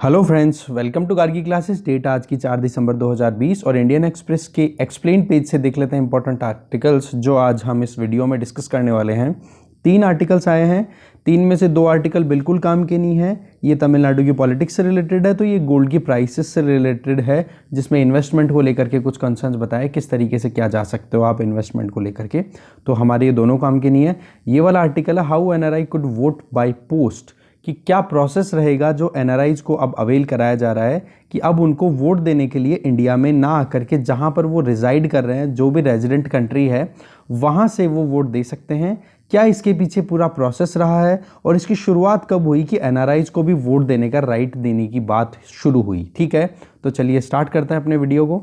Hello friends, welcome to Gargi classes. Date आज की 4 दिसंबर 2020 और इंडियन एक्सप्रेस के एक्सप्लेन पेज से देख लेते हैं इंपॉर्टेंट आर्टिकल्स जो आज हम इस वीडियो में डिस्कस करने वाले हैं। 3 आर्टिकल्स आए हैं, 3 में से 2 आर्टिकल बिल्कुल काम के नहीं है। ये तमिलनाडु की पॉलिटिक्स से रिलेटेड है, तो ये गोल्ड की प्राइसेस से रिलेटेड है, जिसमें इन्वेस्टमेंट को लेकर के कुछ कंसर्न्स बताए किस तरीके से क्या जा सकते हो आप इन्वेस्टमेंट को लेकर के। तो हमारे ये दोनों काम के नहीं है। ये वाला आर्टिकल है how NRI could vote by post, कि क्या प्रोसेस रहेगा जो एनआरआईज को अब अवेल कराया जा रहा है कि अब उनको वोट देने के लिए इंडिया में ना आकर के जहां पर वो रिजाइड कर रहे हैं, जो भी रेजिडेंट कंट्री है वहां से वो वोट दे सकते हैं। क्या इसके पीछे पूरा प्रोसेस रहा है और इसकी शुरुआत कब हुई कि एनआरआईज को भी वोट देने का राइट देने की बात शुरू हुई। ठीक है, तो चलिए स्टार्ट करते हैं अपने वीडियो को।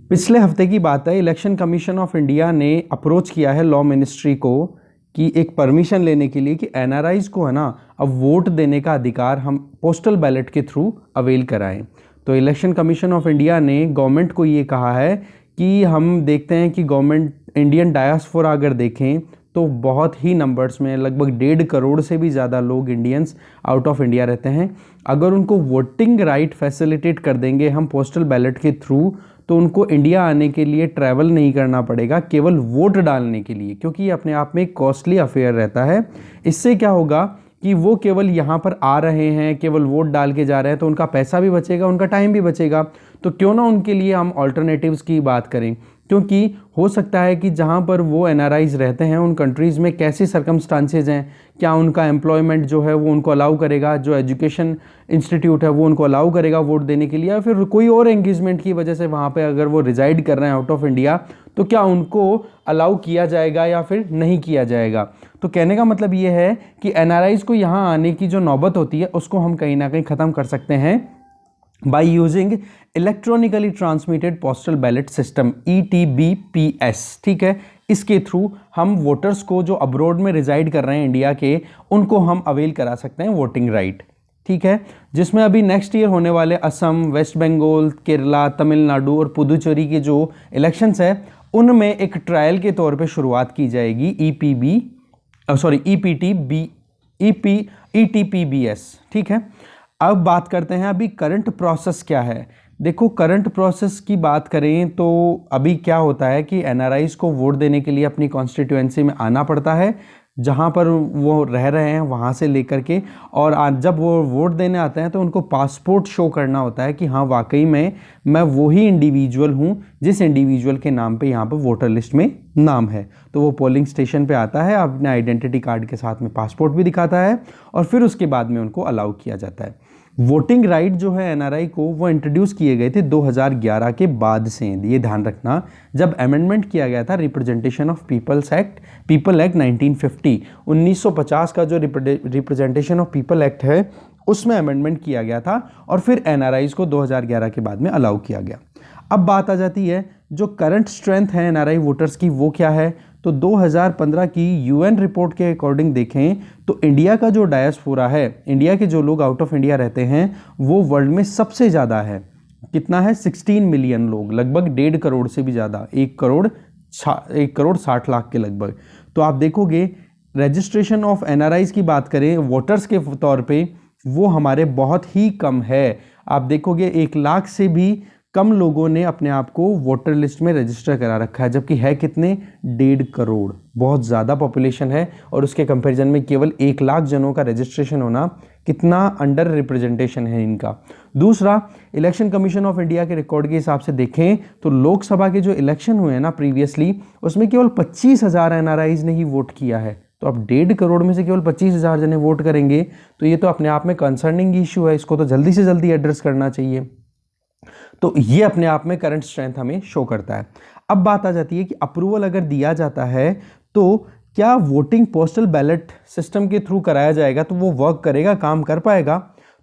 पिछले हफ्ते की बात है, इलेक्शन कमीशन ऑफ इंडिया ने अप्रोच किया है लॉ मिनिस्ट्री को कि एक परमिशन लेने के लिए कि एनआरआईज को है ना अब वोट देने का अधिकार हम पोस्टल बैलेट के थ्रू अवेल कराएं। तो इलेक्शन कमीशन ऑफ इंडिया ने गवर्नमेंट को ये कहा है कि हम देखते हैं कि गवर्नमेंट इंडियन डायस्पोरा अगर देखें तो बहुत ही नंबर्स में लगभग 1.5 करोड़ से भी ज़्यादा लोग इंडियंस आउट ऑफ इंडिया रहते हैं। अगर उनको वोटिंग राइट फैसिलिटेट कर देंगे हम पोस्टल बैलेट के थ्रू, तो उनको इंडिया आने के लिए ट्रैवल नहीं करना पड़ेगा केवल वोट डालने के लिए, क्योंकि ये अपने आप में एक कॉस्टली अफेयर रहता है। इससे क्या होगा कि वो केवल यहाँ पर आ रहे हैं, केवल वोट डाल के जा रहे हैं, तो उनका पैसा भी बचेगा, उनका टाइम भी बचेगा। तो क्यों ना उनके लिए हम ऑल्टरनेटिव्स की बात करें, क्योंकि हो सकता है कि जहाँ पर वो एनआरआईज रहते हैं उन कंट्रीज़ में कैसे सर्कमस्टांसेज हैं, क्या उनका एम्प्लॉयमेंट जो है वो उनको अलाउ करेगा, जो एजुकेशन इंस्टीट्यूट है वो उनको अलाउ करेगा वोट देने के लिए, या फिर कोई और एंगेजमेंट की वजह से वहाँ पे अगर वो रिजाइड कर रहे हैं आउट ऑफ इंडिया तो क्या उनको अलाउ किया जाएगा या फिर नहीं किया जाएगा। तो कहने का मतलब ये है कि एनआरआईज को यहाँ आने की जो नौबत होती है उसको हम कहीं ना कहीं ख़त्म कर सकते हैं by using electronically transmitted postal ballot system ETBPS। ठीक है, इसके थ्रू हम वोटर्स को जो अब्रॉड में रिजाइड कर रहे हैं इंडिया के, उनको हम अवेल करा सकते हैं वोटिंग राइट। ठीक है, जिसमें अभी नेक्स्ट ईयर होने वाले असम, वेस्ट बंगाल, केरला, तमिलनाडु और पुदुचेरी के जो इलेक्शंस है उनमें एक ट्रायल के तौर पे शुरुआत की जाएगी ETPBS। ठीक है, अब बात करते हैं अभी करंट प्रोसेस क्या है। देखो, करंट प्रोसेस की बात करें तो अभी क्या होता है कि एनआरआईज को वोट देने के लिए अपनी कॉन्स्टिट्यूएंसी में आना पड़ता है, जहाँ पर वो रह रहे हैं वहाँ से लेकर के, और जब वो वोट देने आते हैं तो उनको पासपोर्ट शो करना होता है कि हाँ वाकई में मैं वही इंडिविजुअल हूँ जिस इंडिविजुअल के नाम पे यहाँ पर वोटर लिस्ट में नाम है। तो वो पोलिंग स्टेशन पे आता है, अपने आइडेंटिटी कार्ड के साथ में पासपोर्ट भी दिखाता है, और फिर उसके बाद में उनको अलाउ किया जाता है। वोटिंग राइट जो है एनआरआई को, वो इंट्रोड्यूस किए गए थे 2011 के बाद से। ये ध्यान रखना, जब अमेंडमेंट किया गया था रिप्रेजेंटेशन ऑफ पीपल एक्ट 1950, 1950 का जो रिप्रेजेंटेशन ऑफ पीपल एक्ट है उसमें अमेंडमेंट किया गया था, और फिर एनआरआईज को 2011 के बाद में अलाउ किया गया। अब बात आ जाती है जो करंट स्ट्रेंथ है एनआरआई वोटर्स की, वो क्या है। तो 2015 की यूएन रिपोर्ट के अकॉर्डिंग देखें तो इंडिया का जो डायस्पोरा है, इंडिया के जो लोग आउट ऑफ इंडिया रहते हैं, वो वर्ल्ड में सबसे ज़्यादा है। कितना है? 16 मिलियन लोग, लगभग 1.5 करोड़ से भी ज़्यादा, 1 करोड़ 60 लाख के लगभग। तो आप देखोगे रजिस्ट्रेशन ऑफ एनआरआईज की बात करें वोटर्स के तौर पे, वो हमारे बहुत ही कम है। आप देखोगे 1 लाख से भी कम लोगों ने अपने आप को वोटर लिस्ट में रजिस्टर करा रखा है, जबकि है कितने? 1.5 करोड़। बहुत ज़्यादा पॉपुलेशन है, और उसके कंपैरिजन में केवल 1 लाख जनों का रजिस्ट्रेशन होना कितना अंडर रिप्रेजेंटेशन है इनका। दूसरा, इलेक्शन कमीशन ऑफ इंडिया के रिकॉर्ड के हिसाब से देखें तो लोकसभा के जो इलेक्शन हुए हैं ना प्रीवियसली, उसमें केवल 25,000 एनआरआईज ने ही वोट किया है। तो अब 1.5 करोड़ में से केवल 25,000 जने वोट करेंगे, तो ये तो अपने आप में कंसर्निंग इशू है, इसको तो जल्दी से जल्दी एड्रेस करना चाहिए। तो ये अपने आप में करंट स्ट्रेंथ हमें शो करता है। अब बात आ जाती है कि अप्रूवल अगर दिया जाता है तो क्या वोटिंग पोस्टल बैलेट सिस्टम के थ्रू कराया जाएगा, तो वो वर्क करेगा, काम कर पाएगा।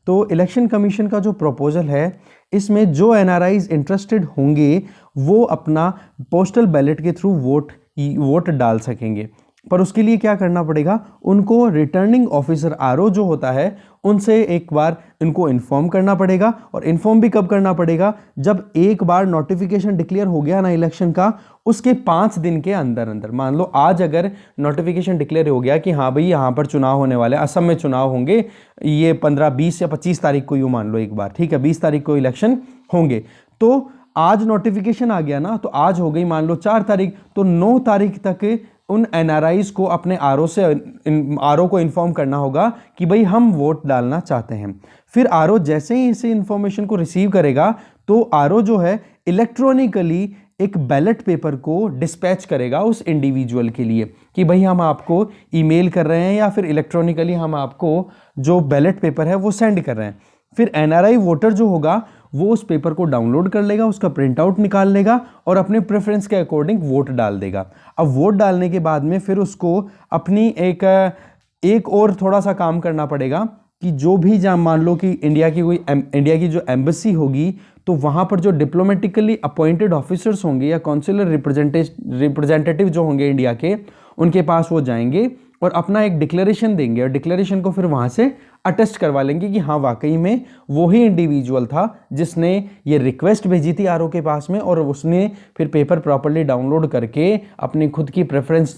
तो इलेक्शन कमीशन का जो प्रपोजल है, इसमें जो एनआरआईज इंटरेस्टेड होंगे वो अपना पोस्टल बैलेट के थ्रू वोट डाल सकेंगे। पर उसके लिए क्या करना पड़ेगा, उनको रिटर्निंग ऑफिसर आरओ जो होता है उनसे एक बार इनको इन्फॉर्म करना पड़ेगा। और इन्फॉर्म भी कब करना पड़ेगा, जब एक बार नोटिफिकेशन डिक्लेयर हो गया ना इलेक्शन का, उसके 5 दिन के अंदर अंदर। मान लो आज अगर नोटिफिकेशन डिक्लेयर हो गया कि हाँ भाई यहाँ पर चुनाव होने वाले, असम में चुनाव होंगे, ये 15, 20 या 25 तारीख को यूँ मान लो एक बार, ठीक है, 20 तारीख को इलेक्शन होंगे, तो आज नोटिफिकेशन आ गया ना, तो आज हो गई मान लो 4 तारीख, तो 9 तारीख तक उन एनआरआईज को अपने आरओ को इन्फॉर्म करना होगा कि भाई हम वोट डालना चाहते हैं। फिर आरओ जैसे ही इस इंफॉर्मेशन को रिसीव करेगा तो आरओ जो है इलेक्ट्रॉनिकली एक बैलेट पेपर को डिस्पैच करेगा उस इंडिविजुअल के लिए कि भाई हम आपको ईमेल कर रहे हैं या फिर इलेक्ट्रॉनिकली हम आपको जो बैलेट पेपर है वो सेंड कर रहे हैं। फिर एनआरआई वोटर जो होगा वो उस पेपर को डाउनलोड कर लेगा, उसका प्रिंट आउट निकाल लेगा और अपने प्रेफरेंस के अकॉर्डिंग वोट डाल देगा। अब वोट डालने के बाद में फिर उसको अपनी एक और थोड़ा सा काम करना पड़ेगा कि जो भी जहाँ मान लो कि इंडिया की जो एम्बेसी होगी, तो वहाँ पर जो डिप्लोमेटिकली अपॉइंटेड ऑफिसर्स होंगे या काउंसिलर रिप्रेजेंटेटिव जो होंगे इंडिया के, उनके पास वो जाएंगे और अपना एक डिक्लेरेशन देंगे और डिक्लेरेशन को फिर वहाँ से अटेस्ट करवा लेंगे कि हाँ वाकई में वो ही इंडिविजुअल था जिसने ये रिक्वेस्ट भेजी थी आरओ के पास में, और उसने फिर पेपर प्रॉपर्ली डाउनलोड करके अपनी खुद की प्रेफरेंस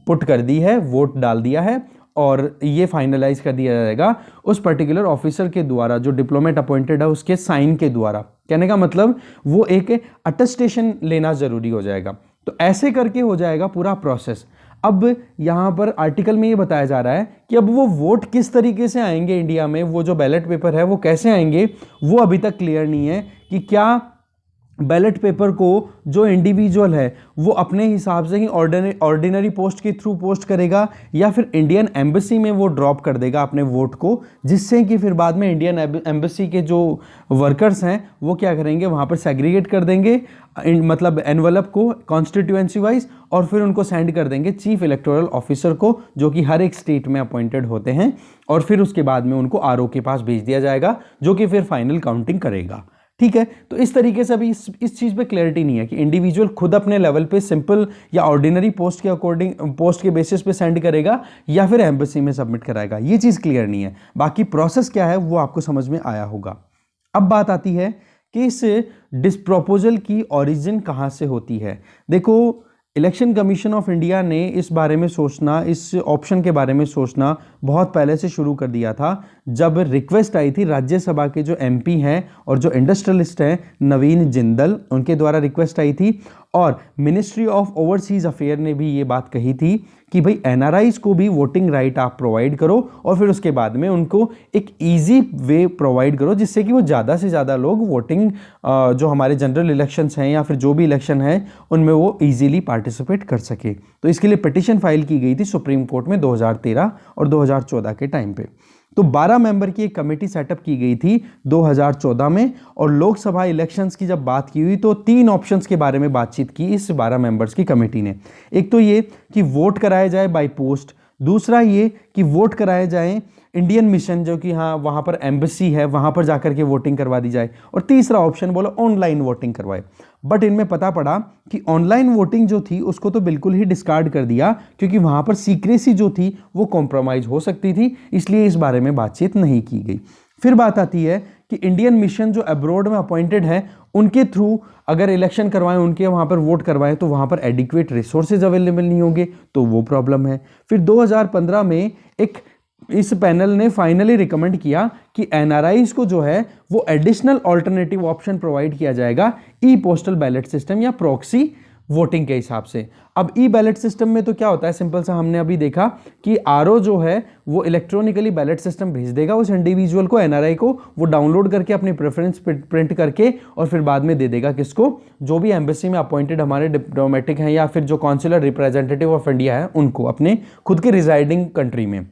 पुट कर दी है, वोट डाल दिया है और ये फाइनलाइज कर दिया जाएगा उस पर्टिकुलर ऑफिसर के द्वारा जो डिप्लोमेट अपॉइंटेड है उसके साइन के द्वारा। कहने का मतलब वो एक अटेस्टेशन लेना जरूरी हो जाएगा। तो ऐसे करके हो जाएगा पूरा प्रोसेस। अब यहाँ पर आर्टिकल में ये बताया जा रहा है कि अब वो वोट किस तरीके से आएंगे इंडिया में, वो जो बैलेट पेपर है वो कैसे आएंगे, वो अभी तक क्लियर नहीं है कि क्या बैलेट पेपर को जो इंडिविजुअल है वो अपने हिसाब से ही ऑर्डिनरी पोस्ट के थ्रू पोस्ट करेगा या फिर इंडियन एम्बेसी में वो ड्रॉप कर देगा अपने वोट को, जिससे कि फिर बाद में इंडियन एम्बेसी के जो वर्कर्स हैं वो क्या करेंगे, वहाँ पर सेग्रीगेट कर देंगे मतलब एनवलप को कॉन्स्टिट्यूएंसी वाइज, और फिर उनको सेंड कर देंगे चीफ इलेक्टोरल ऑफिसर को जो कि हर एक स्टेट में अपॉइंटेड होते हैं, और फिर उसके बाद में उनको आरओ के पास भेज दिया जाएगा जो कि फिर फाइनल काउंटिंग करेगा। ठीक है, तो इस तरीके से अभी इस चीज़ पे क्लैरिटी नहीं है कि इंडिविजुअल खुद अपने लेवल पे सिंपल या ऑर्डिनरी पोस्ट के अकॉर्डिंग पोस्ट के बेसिस पे सेंड करेगा या फिर एम्बेसी में सबमिट कराएगा, ये चीज़ क्लियर नहीं है। बाकी प्रोसेस क्या है वो आपको समझ में आया होगा। अब बात आती है कि इस डिस्प्रोपोजल की ओरिजिन कहाँ से होती है। देखो, इलेक्शन कमीशन ऑफ इंडिया ने इस बारे में सोचना, इस ऑप्शन के बारे में सोचना बहुत पहले से शुरू कर दिया था जब रिक्वेस्ट आई थी राज्यसभा के जो एमपी हैं और जो इंडस्ट्रियलिस्ट हैं नवीन जिंदल, उनके द्वारा रिक्वेस्ट आई थी, और मिनिस्ट्री ऑफ ओवरसीज अफेयर ने भी ये बात कही थी कि भाई एनआरआईज को भी वोटिंग राइट आप प्रोवाइड करो और फिर उसके बाद में उनको एक इजी वे प्रोवाइड करो जिससे कि वो ज़्यादा से ज़्यादा लोग वोटिंग जो हमारे जनरल इलेक्शंस हैं या फिर जो भी इलेक्शन है उनमें वो इजीली पार्टिसिपेट कर सके। तो इसके लिए पिटीशन फाइल की गई थी सुप्रीम कोर्ट में 2013 और 2014 के टाइम पे। तो 12 मेंबर की एक कमेटी सेटअप की गई थी 2014 में, और लोकसभा इलेक्शंस की जब बात की हुई तो 3 ऑप्शंस के बारे में बातचीत की इस 12 मेंबर्स की कमेटी ने। एक तो ये कि वोट कराया जाए बाय पोस्ट, दूसरा ये कि वोट कराए जाए इंडियन मिशन जो कि हाँ वहाँ पर एम्बेसी है वहाँ पर जाकर के वोटिंग करवा दी जाए, और तीसरा ऑप्शन बोला ऑनलाइन वोटिंग करवाए। बट इनमें पता पड़ा कि ऑनलाइन वोटिंग जो थी उसको तो बिल्कुल ही डिस्कार्ड कर दिया क्योंकि वहाँ पर सीक्रेसी जो थी वो कॉम्प्रोमाइज हो सकती थी, इसलिए इस बारे में बातचीत नहीं की गई। फिर बात आती है कि इंडियन मिशन जो अब्रॉड में अपॉइंटेड है उनके थ्रू अगर इलेक्शन करवाएं, उनके वहाँ पर वोट करवाएं तो वहाँ पर एडिक्वेट रिसोर्सेज अवेलेबल नहीं होंगे, तो वो प्रॉब्लम है। फिर 2015 में इस पैनल ने फाइनली रिकमेंड किया कि एनआरआईज को जो है वो एडिशनल ऑल्टरनेटिव ऑप्शन प्रोवाइड किया जाएगा ई पोस्टल बैलेट सिस्टम या प्रॉक्सी वोटिंग के हिसाब से। अब ई बैलेट सिस्टम में तो क्या होता है, सिंपल सा हमने अभी देखा कि आरओ जो है वो इलेक्ट्रॉनिकली बैलेट सिस्टम भेज देगा उस इंडिविजुअल को, एनआरआई को, वो डाउनलोड करके अपनी प्रेफरेंस प्रिंट करके और फिर बाद में दे देगा किसको, जो भी एम्बेसी में अपॉइंटेड हमारे डिप्लोमेटिक हैं या फिर जो काउंसिलर रिप्रेजेंटेटिव ऑफ इंडिया है उनको, अपने खुद के रिजाइडिंग कंट्री में।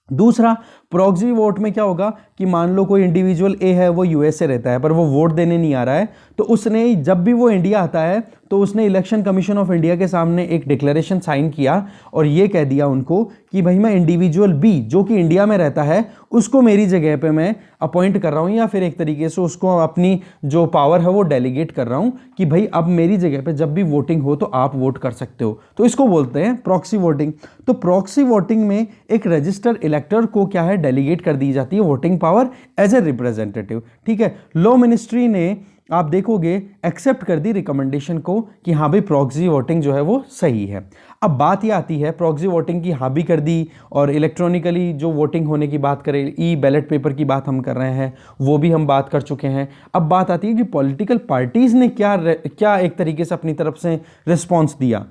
दूसरा, प्रॉक्सी वोट में क्या होगा कि मान लो कोई इंडिविजुअल ए है, वो यूएसए रहता है पर वो वोट देने नहीं आ रहा है, तो उसने जब भी वो इंडिया आता है तो उसने इलेक्शन कमीशन ऑफ इंडिया के सामने एक डिक्लेरेशन साइन किया और ये कह दिया उनको कि भाई मैं इंडिविजुअल बी जो कि इंडिया में रहता है उसको मेरी जगह पे मैं अपॉइंट कर रहा हूँ, या फिर एक तरीके से उसको अपनी जो पावर है वो डेलीगेट कर रहा हूँ कि भाई अब मेरी जगह पे जब भी वोटिंग हो तो आप वोट कर सकते हो। तो इसको बोलते हैं प्रॉक्सी वोटिंग। तो प्रॉक्सी वोटिंग में एक रजिस्टर्ड इलेक्टर को क्या है, डेलीगेट कर दी जाती है voting power as a representative. ठीक है, लॉ मिनिस्ट्री ने आप देखोगे एक्सेप्ट कर दी रिकमेंडेशन को कि हाँ भाई प्रॉक्सी वोटिंग जो है वो सही है। अब बात ये आती है प्रॉक्सी वोटिंग की हाँ भी कर दी, और इलेक्ट्रॉनिकली जो वोटिंग होने की बात करें, ई बैलेट पेपर की बात हम कर रहे हैं, वो भी हम बात कर चुके हैं। अब बात आती है कि पॉलिटिकल पार्टीज ने क्या एक तरीके से अपनी तरफ से रिस्पॉन्स दिया।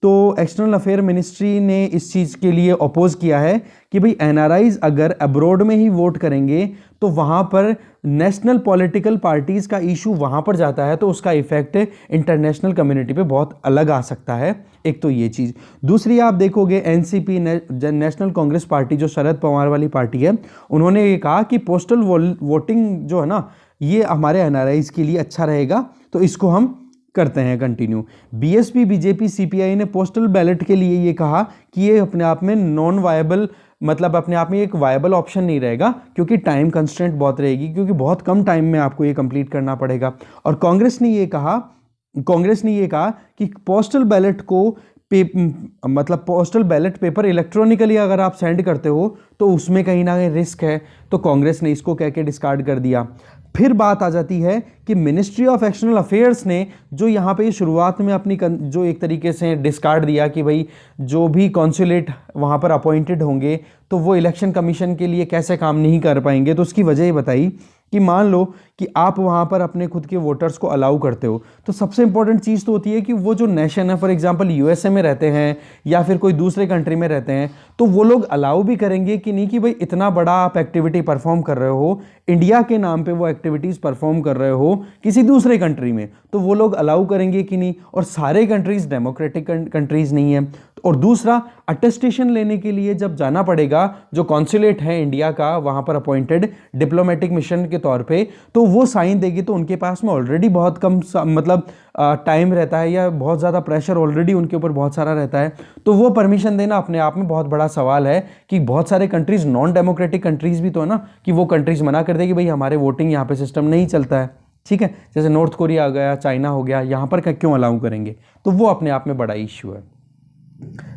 तो एक्सटर्नल अफेयर मिनिस्ट्री ने इस चीज़ के लिए अपोज किया है कि भाई एनआरआईज अगर अब्रॉड में ही वोट करेंगे तो वहाँ पर नेशनल पॉलिटिकल पार्टीज़ का इशू वहाँ पर जाता है, तो उसका इफेक्ट इंटरनेशनल कम्युनिटी पे बहुत अलग आ सकता है। एक तो ये चीज़। दूसरी आप देखोगे एनसीपी नेशनल कांग्रेस पार्टी जो शरद पवार वाली पार्टी है, उन्होंने ये कहा कि पोस्टल वोटिंग जो है ना ये हमारे एनआरआईज के लिए अच्छा रहेगा, तो इसको हम करते हैं कंटिन्यू। बीएसपी बीजेपी सीपीआई ने पोस्टल बैलेट के लिए ये कहा कि ये अपने आप में नॉन वायबल, मतलब अपने आप में एक वायबल ऑप्शन नहीं रहेगा, क्योंकि टाइम कंस्ट्रेंट बहुत रहेगी, क्योंकि बहुत कम टाइम में आपको ये कंप्लीट करना पड़ेगा। और कांग्रेस ने ये कहा कि पोस्टल बैलेट को मतलब पोस्टल बैलेट पेपर इलेक्ट्रॉनिकली अगर आप सेंड करते हो तो उसमें कहीं ना कहीं रिस्क है, तो कांग्रेस ने इसको कह के डिस्कार्ड कर दिया। फिर बात आ जाती है कि मिनिस्ट्री ऑफ एक्सटर्नल अफेयर्स ने जो यहाँ पे शुरुआत में अपनी जो एक तरीके से डिस्कार्ड दिया कि भाई जो भी कॉन्सुलेट वहाँ पर अपॉइंटेड होंगे तो वो इलेक्शन कमीशन के लिए कैसे काम नहीं कर पाएंगे, तो उसकी वजह ये बताई कि मान लो कि आप वहाँ पर अपने खुद के वोटर्स को अलाउ करते हो, तो सबसे इंपॉर्टेंट चीज़ तो होती है कि वो जो नेशन है, फॉर एग्जांपल यूएसए में रहते हैं या फिर कोई दूसरे कंट्री में रहते हैं, तो वो लोग अलाउ भी करेंगे कि नहीं कि भाई इतना बड़ा आप एक्टिविटी परफॉर्म कर रहे हो, इंडिया के नाम पे वो एक्टिविटीज़ परफॉर्म कर रहे हो किसी दूसरे कंट्री में, तो वो लोग अलाउ करेंगे कि नहीं। और सारे कंट्रीज़ डेमोक्रेटिक कंट्रीज़ नहीं है। और दूसरा, अटेस्टेशन लेने के लिए जब जाना पड़ेगा, जो कॉन्सुलेट है इंडिया का वहाँ पर अपॉइंटेड डिप्लोमेटिक मिशन के तौर पे, तो वो साइन देगी, तो उनके पास में ऑलरेडी बहुत कम मतलब टाइम रहता है या बहुत ज़्यादा प्रेशर ऑलरेडी उनके ऊपर बहुत सारा रहता है, तो वो परमिशन देना अपने आप में बहुत बड़ा सवाल है कि बहुत सारे कंट्रीज़ नॉन डेमोक्रेटिक कंट्रीज़ भी तो है ना, कि वो कंट्रीज़ मना कर देगी भाई हमारे वोटिंग यहाँ पे सिस्टम नहीं चलता है। ठीक है, जैसे नॉर्थ कोरिया आ गया, चाइना हो गया, यहाँ पर क्यों अलाउ करेंगे, तो वो अपने आप में बड़ा इश्यू है।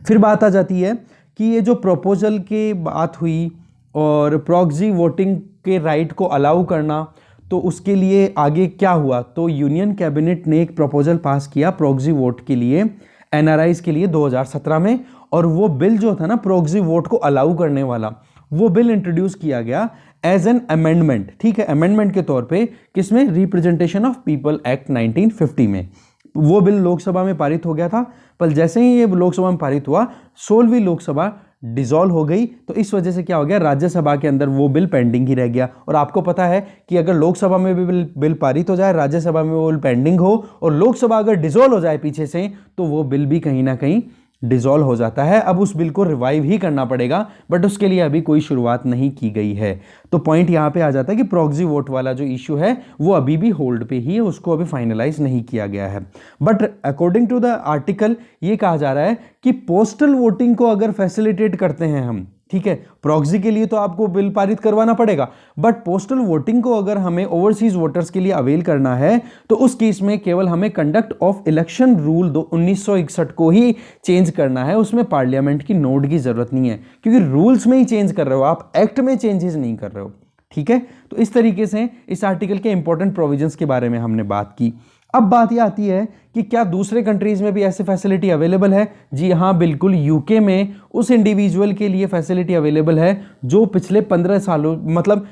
फिर बात आ जाती है कि ये जो प्रपोजल की बात हुई और प्रॉक्सी वोटिंग के राइट को अलाउ करना, तो उसके लिए आगे क्या हुआ, तो यूनियन कैबिनेट ने एक प्रपोजल पास किया प्रॉक्सी वोट के लिए एनआरआईज के लिए 2017 में, और वो बिल जो था ना प्रॉक्सी वोट को अलाउ करने वाला, वो बिल इंट्रोड्यूस किया गया एज एन अमेंडमेंट। ठीक है, अमेंडमेंट के तौर पे किसमें, रिप्रेजेंटेशन ऑफ पीपल एक्ट 1950 में। वो बिल लोकसभा में पारित हो गया था, पर जैसे ही ये लोकसभा में पारित हुआ 16वीं लोकसभा डिसॉल्व हो गई, तो इस वजह से क्या हो गया, राज्यसभा के अंदर वो बिल पेंडिंग ही रह गया। और आपको पता है कि अगर लोकसभा में भी बिल पारित हो जाए, राज्यसभा में वो बिल पेंडिंग हो, और लोकसभा अगर डिसॉल्व हो जाए पीछे से, तो वो बिल भी कहीं ना कहीं डिसॉल्व हो जाता है। अब उस बिल को रिवाइव ही करना पड़ेगा, बट उसके लिए अभी कोई शुरुआत नहीं की गई है। तो पॉइंट यहाँ पे आ जाता है कि प्रॉक्सी वोट वाला जो इशू है वो अभी भी होल्ड पे ही है, उसको अभी फाइनलाइज नहीं किया गया है। But according to the article ये कहा जा रहा है कि पोस्टल वोटिंग को अगर फैसिलिटेट करते हैं हम, ठीक है, प्रॉक्सी के लिए तो आपको बिल पारित करवाना पड़ेगा, बट पोस्टल वोटिंग को अगर हमें ओवरसीज वोटर्स के लिए अवेल करना है, तो उस केस में केवल हमें कंडक्ट ऑफ इलेक्शन रूल 1961 को ही चेंज करना है, उसमें पार्लियामेंट की नोट की जरूरत नहीं है, क्योंकि रूल्स में ही चेंज कर रहे हो आप, एक्ट में चेंजेस नहीं कर रहे हो। ठीक है, तो इस तरीके से इस आर्टिकल के इंपॉर्टेंट प्रोविजंस के बारे में हमने बात की। अब बात यह आती है कि क्या दूसरे कंट्रीज में भी ऐसे फैसिलिटी अवेलेबल है। जी हाँ, बिल्कुल, यूके में उस इंडिविजुअल के लिए फैसिलिटी अवेलेबल है जो पिछले 15 सालों मतलब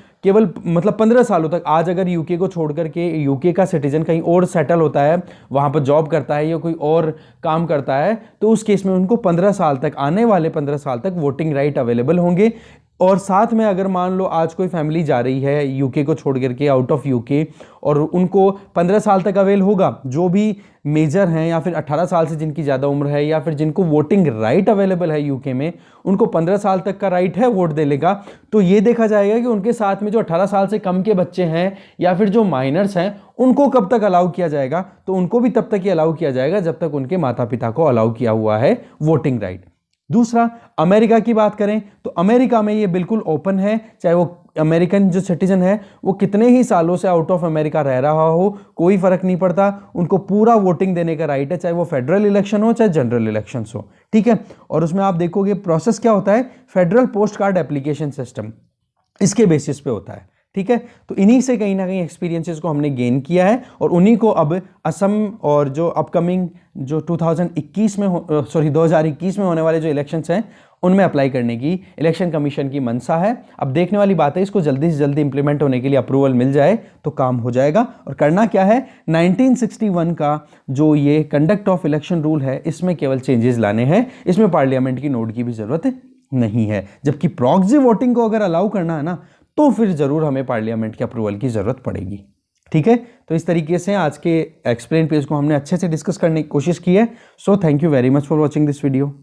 15 सालों तक, आज अगर यूके को छोड़ करके यूके का सिटीजन कहीं और सेटल होता है, वहाँ पर जॉब करता है या कोई और काम करता है, तो उस केस में उनको 15 साल तक, आने वाले 15 साल तक वोटिंग राइट अवेलेबल होंगे। और साथ में अगर मान लो आज कोई फैमिली जा रही है यूके को छोड़ करके, आउट ऑफ यूके, और उनको 15 साल तक अवेल होगा, जो भी मेजर हैं या फिर 18 साल से जिनकी ज़्यादा उम्र है या फिर जिनको वोटिंग राइट अवेलेबल है यूके में, उनको 15 साल तक का राइट है वोट देने का। तो ये देखा जाएगा कि उनके साथ में जो 18 साल से कम के बच्चे हैं या फिर जो माइनर्स हैं उनको कब तक अलाउ किया जाएगा, तो उनको भी तब तक ही अलाउ किया जाएगा जब तक उनके माता पिता को अलाउ किया हुआ है वोटिंग राइट। दूसरा, अमेरिका की बात करें तो अमेरिका में ये बिल्कुल ओपन है, चाहे वो अमेरिकन जो सिटीजन है वो कितने ही सालों से आउट ऑफ अमेरिका रह रहा हो, कोई फर्क नहीं पड़ता, उनको पूरा वोटिंग देने का राइट है, चाहे वो फेडरल इलेक्शन हो चाहे जनरल इलेक्शंस हो, ठीक है। और उसमें आप देखोगे प्रोसेस क्या होता है, federal post card application system, इसके बेसिस पे होता है, ठीक है। तो इन्हीं से कहीं ना कहीं एक्सपीरियंसेस को हमने गेन किया है और उन्हीं को अब असम और जो अपकमिंग जो 2021 में 2021 में होने वाले जो इलेक्शंस हैं उनमें अप्लाई करने की इलेक्शन कमीशन की मंशा है। अब देखने वाली बात है, इसको जल्दी से जल्दी इंप्लीमेंट होने के लिए अप्रूवल मिल जाए तो काम हो जाएगा। और करना क्या है, 1961 का जो ये कंडक्ट ऑफ इलेक्शन रूल है इसमें केवल चेंजेस लाने हैं, इसमें पार्लियामेंट की नोट की भी जरूरत नहीं है। जबकि प्रॉक्सी वोटिंग को अगर अलाउ करना है ना तो फिर जरूर हमें पार्लियामेंट के अप्रूवल की जरूरत पड़ेगी, ठीक है। तो इस तरीके से आज के एक्सप्लेन पेज को हमने अच्छे से डिस्कस करने की कोशिश की है। So thank you very much for watching this video.